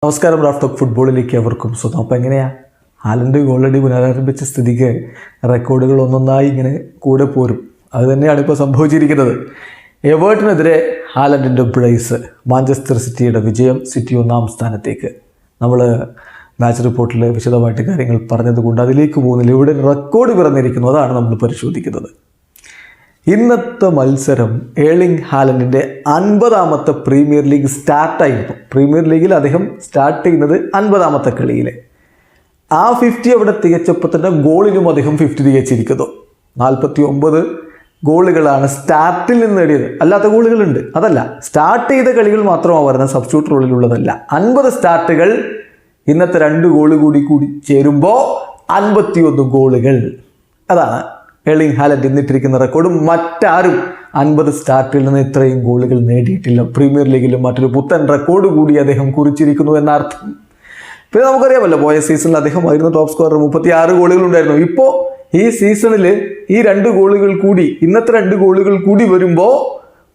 നമസ്കാരം. Raf talk ഫുട്ബോളിലേക്ക് അവർക്കും സ്വന്തം. അപ്പോൾ എങ്ങനെയാണ് ഹാലൻഡ് ഓൾറെഡി പുനരാരംഭിച്ച സ്ഥിതിക്ക് റെക്കോർഡുകൾ ഒന്നൊന്നായി ഇങ്ങനെ കൂടെ പോരും. അത് തന്നെയാണ് ഇപ്പോൾ സംഭവിച്ചിരിക്കുന്നത്. എവേർട്ടിനെതിരെ ഹാലൻഡിൻ്റെ ബ്രേസ്, മാഞ്ചസ്റ്റർ സിറ്റിയുടെ വിജയം, സിറ്റി 1-ാം സ്ഥാനത്തേക്ക്. നമ്മൾ മാച്ച് റിപ്പോർട്ടിൽ വിശദമായിട്ട് കാര്യങ്ങൾ പറഞ്ഞതുകൊണ്ട് അതിലേക്ക് പോകുന്നില്ല. ഇവിടെ റെക്കോർഡ് പിറന്നിരിക്കുന്നു, അതാണ് നമ്മൾ പരിശോധിക്കുന്നത്. ഇന്നത്തെ മത്സരം ഏർലിംഗ് ഹാലൻഡിൻ്റെ 50ാമത്തെ പ്രീമിയർ ലീഗ് സ്റ്റാർട്ടായിരുന്നു. പ്രീമിയർ ലീഗിൽ അദ്ദേഹം സ്റ്റാർട്ട് ചെയ്യുന്നത് 50ാമത്തെ കളിയിൽ. ആ 50 അവിടെ തികച്ചപ്പോൾ തന്നെ ഗോളിലും അദ്ദേഹം 50 തികച്ചിരിക്കുന്നു. 49 ഗോളുകളാണ് സ്റ്റാർട്ടിൽ നിന്ന് നേടിയത്. അല്ലാത്ത ഗോളുകളുണ്ട്, അതല്ല, സ്റ്റാർട്ട് ചെയ്ത കളികൾ മാത്രമാണ് വരുന്നത്, സബ്സ്റ്റിറ്റ്യൂട്ട് റോളിലുള്ളതല്ല. 50 സ്റ്റാർട്ടുകൾ, ഇന്നത്തെ 2 ഗോൾ കൂടി ചേരുമ്പോൾ 51 ഗോളുകൾ. അതാണ് ഏർലിംഗ് ഹാലൻഡ് ഇന്നിട്ടിരിക്കുന്ന റെക്കോർഡ്. മറ്റാരും 50 സ്റ്റാർട്ടിൽ നിന്ന് ഇത്രയും ഗോളുകൾ നേടിയിട്ടില്ല. പ്രീമിയർ ലീഗിലും മറ്റൊരു പുത്തൻ റെക്കോർഡ് കൂടി അദ്ദേഹം കുറിച്ചിരിക്കുന്നു എന്നർത്ഥം. പിന്നെ നമുക്കറിയാമല്ലോ, പോയ സീസണിൽ അദ്ദേഹമായിരുന്നു ടോപ്പ് സ്കോറർ. 36 ഗോളുകളുണ്ടായിരുന്നു. ഇപ്പോൾ ഈ സീസണിൽ ഈ 2 ഗോളുകൾ കൂടി, ഇന്നത്തെ 2 ഗോളുകൾ കൂടി വരുമ്പോൾ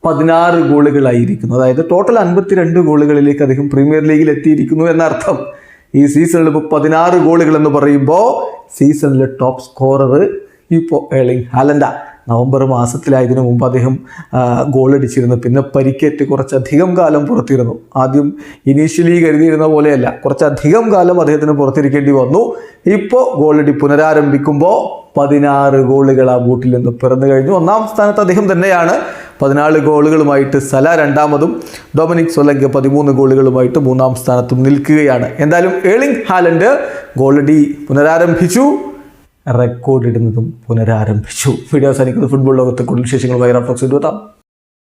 16 ഗോളുകളായിരിക്കുന്നു. അതായത് ടോട്ടൽ 52 ഗോളുകളിലേക്ക് അദ്ദേഹം പ്രീമിയർ ലീഗിൽ എത്തിയിരിക്കുന്നു എന്നർത്ഥം. ഈ സീസണിൽ ഇപ്പോൾ 16 ഗോളുകൾ എന്ന് പറയുമ്പോൾ സീസണിലെ ടോപ്പ് സ്കോറർ ഇപ്പോൾ ഏർലിംഗ് ഹാലൻഡാണ്. നവംബർ മാസത്തിലായതിനു മുമ്പ് അദ്ദേഹം ഗോളടിച്ചിരുന്നു. പിന്നെ പരിക്കേറ്റ് കുറച്ചധികം കാലം പുറത്തിരുന്നു. ആദ്യം ഇനീഷ്യലി കരുതിയിരുന്ന പോലെയല്ല, കുറച്ചധികം കാലം അദ്ദേഹത്തിന് പുറത്തിരിക്കേണ്ടി വന്നു. ഇപ്പോൾ ഗോളടി പുനരാരംഭിക്കുമ്പോൾ 16 ഗോളുകൾ ആ ബൂട്ടിൽ നിന്ന് പിറന്നു കഴിഞ്ഞു. 1-ാം സ്ഥാനത്ത് അദ്ദേഹം തന്നെയാണ്. 14 ഗോളുകളുമായിട്ട് സല 2-ാമതും, ഡൊമിനിക് സൊലങ്ക 13 ഗോളുകളുമായിട്ട് 3-ാം സ്ഥാനത്തും നിൽക്കുകയാണ്. എന്തായാലും ഏർലിംഗ് ഹാലൻഡ് ഗോളടി പുനരാരംഭിച്ചു, റെക്കോർഡ് ഇടുന്നതും പുനരാരംഭിച്ചു. വീഡിയോ അവസാനിക്കുന്നത്. ഫുട്ബോൾ ലോകത്തെ കൂടുതൽ വിശേഷങ്ങളുമായി റാഫ് ടോക്സ് എത്താം.